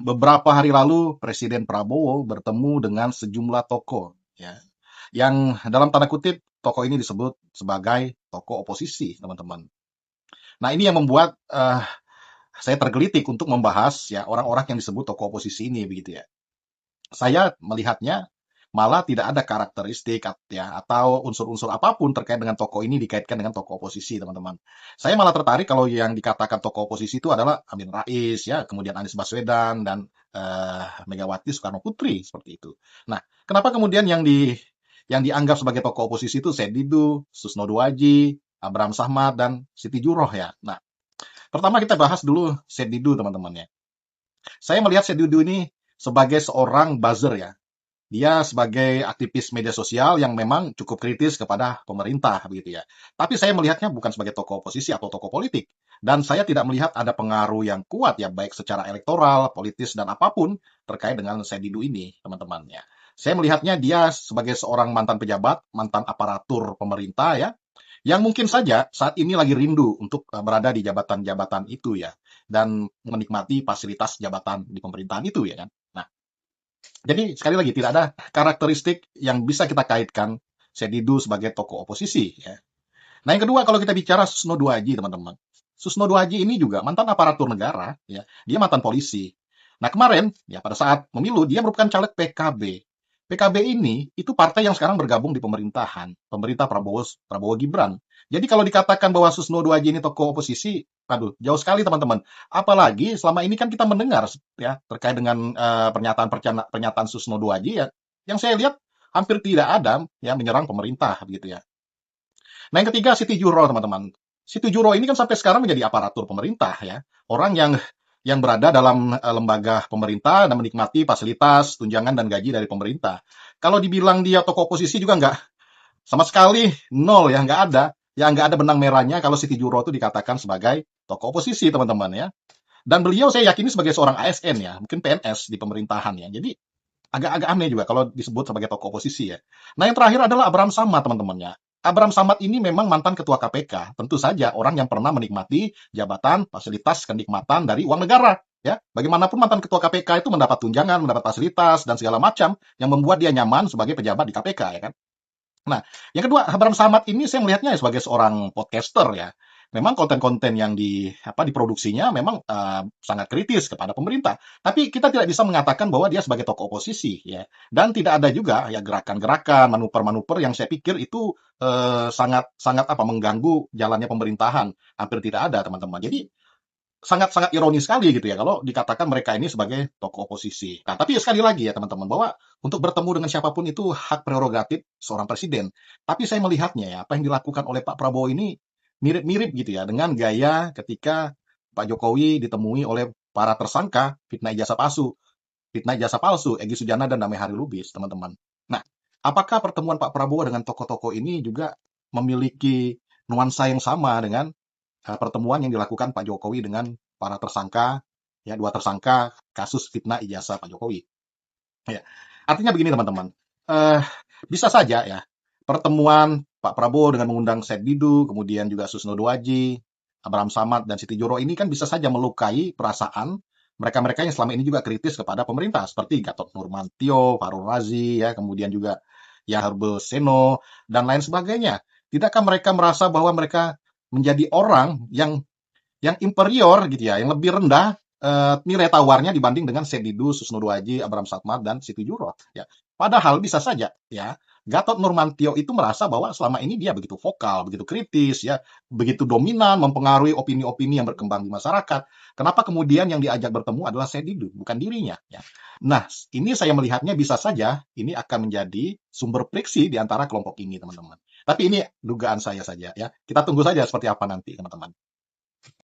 beberapa hari lalu Presiden Prabowo bertemu dengan sejumlah tokoh, ya, yang dalam tanda kutip tokoh ini disebut sebagai tokoh oposisi, teman-teman. Nah, ini yang membuat saya tergelitik untuk membahas ya orang-orang yang disebut tokoh oposisi ini, begitu ya. Saya melihatnya malah tidak ada karakteristik ya atau unsur-unsur apapun terkait dengan tokoh ini dikaitkan dengan tokoh oposisi, teman-teman. Saya malah tertarik kalau yang dikatakan tokoh oposisi itu adalah Amin Rais ya, kemudian Anies Baswedan dan Megawati Soekarno Putri seperti itu. Nah, kenapa kemudian yang dianggap sebagai tokoh oposisi itu Said Didu, Susno Duwaji, Abraham Samad dan Siti Juroh ya. Nah, pertama kita bahas dulu Said Didu, teman-teman ya. Saya melihat Said Didu ini sebagai seorang buzzer ya. Dia sebagai aktivis media sosial yang memang cukup kritis kepada pemerintah begitu ya. Tapi saya melihatnya bukan sebagai tokoh oposisi atau tokoh politik. Dan saya tidak melihat ada pengaruh yang kuat ya, baik secara elektoral, politis, dan apapun terkait dengan Said Didu ini, teman-teman ya. Saya melihatnya dia sebagai seorang mantan pejabat, mantan aparatur pemerintah ya, yang mungkin saja saat ini lagi rindu untuk berada di jabatan-jabatan itu ya, dan menikmati fasilitas jabatan di pemerintahan itu ya kan. Nah, jadi sekali lagi tidak ada karakteristik yang bisa kita kaitkan Sedidu sebagai tokoh oposisi ya. Nah, yang kedua kalau kita bicara Susno Duwaji, teman-teman. Susno Duwaji ini juga mantan aparatur negara ya. Dia mantan polisi. Nah, kemarin ya pada saat pemilu dia merupakan caleg PKB. PKB ini itu partai yang sekarang bergabung di pemerintahan, pemerintah Prabowo Prabowo Gibran. Jadi kalau dikatakan bahwa Susno Duwaji ini tokoh oposisi, aduh jauh sekali teman-teman. Apalagi selama ini kan kita mendengar ya terkait dengan pernyataan Susno Duwaji ya, yang saya lihat hampir tidak ada ya menyerang pemerintah begitu ya. Nah, yang ketiga Siti Juro, teman-teman. Siti Juro ini kan sampai sekarang menjadi aparatur pemerintah ya. Orang yang berada dalam lembaga pemerintah dan menikmati fasilitas, tunjangan dan gaji dari pemerintah. Kalau dibilang dia tokoh oposisi juga nggak, sama sekali nol ya, nggak ada. Ya nggak ada benang merahnya kalau Siti Juro itu dikatakan sebagai tokoh oposisi, teman-teman ya. Dan beliau saya yakini sebagai seorang ASN ya, mungkin PNS di pemerintahan ya. Jadi agak-agak aneh juga kalau disebut sebagai tokoh oposisi ya. Nah, yang terakhir adalah Abraham Samad, teman-teman ya. Abraham Samad ini memang mantan ketua KPK. Tentu saja orang yang pernah menikmati jabatan, fasilitas, kenikmatan dari uang negara. Ya, bagaimanapun mantan ketua KPK itu mendapat tunjangan, mendapat fasilitas dan segala macam yang membuat dia nyaman sebagai pejabat di KPK ya kan. Nah, yang kedua, Abraham Samad ini saya melihatnya sebagai seorang podcaster ya. Memang konten-konten yang diproduksinya memang sangat kritis kepada pemerintah. Tapi kita tidak bisa mengatakan bahwa dia sebagai tokoh oposisi ya. Dan tidak ada juga ya gerakan-gerakan, manuver-manuver yang saya pikir itu sangat sangat mengganggu jalannya pemerintahan. Hampir tidak ada, teman-teman. Jadi sangat-sangat ironis sekali gitu ya kalau dikatakan mereka ini sebagai tokoh oposisi. Nah, tapi sekali lagi ya teman-teman bahwa untuk bertemu dengan siapapun itu hak prerogatif seorang presiden. Tapi saya melihatnya ya apa yang dilakukan oleh Pak Prabowo ini mirip-mirip gitu ya dengan gaya ketika Pak Jokowi ditemui oleh para tersangka fitnah ijazah palsu Egy Sujana dan Damai Hari Lubis, teman-teman. Nah, apakah pertemuan Pak Prabowo dengan tokoh-tokoh ini juga memiliki nuansa yang sama dengan pertemuan yang dilakukan Pak Jokowi dengan para tersangka, ya dua tersangka kasus fitnah ijazah Pak Jokowi. Ya, artinya begini teman-teman, eh, bisa saja ya pertemuan Pak Prabowo dengan mengundang Said Didu, kemudian juga Susno Duwaji, Abraham Samad dan Siti Juro ini kan bisa saja melukai perasaan mereka-mereka yang selama ini juga kritis kepada pemerintah seperti Gatot Nurmantio, Fahrul Razi, ya kemudian juga ya Herbel Seno dan lain sebagainya. Tidakkah mereka merasa bahwa mereka menjadi orang yang inferior gitu ya, yang lebih rendah nilai tawarnya dibanding dengan Sedidu, Susno Duwaji, Abraham Satmar dan Siti Juro ya. Padahal bisa saja ya Gatot Nurmantio itu merasa bahwa selama ini dia begitu vokal, begitu kritis ya, begitu dominan mempengaruhi opini-opini yang berkembang di masyarakat. Kenapa kemudian yang diajak bertemu adalah Sedidu, bukan dirinya ya. Nah, ini saya melihatnya bisa saja ini akan menjadi sumber friksi di antara kelompok ini, teman-teman. Tapi ini dugaan saya saja ya. Kita tunggu saja seperti apa nanti, teman-teman.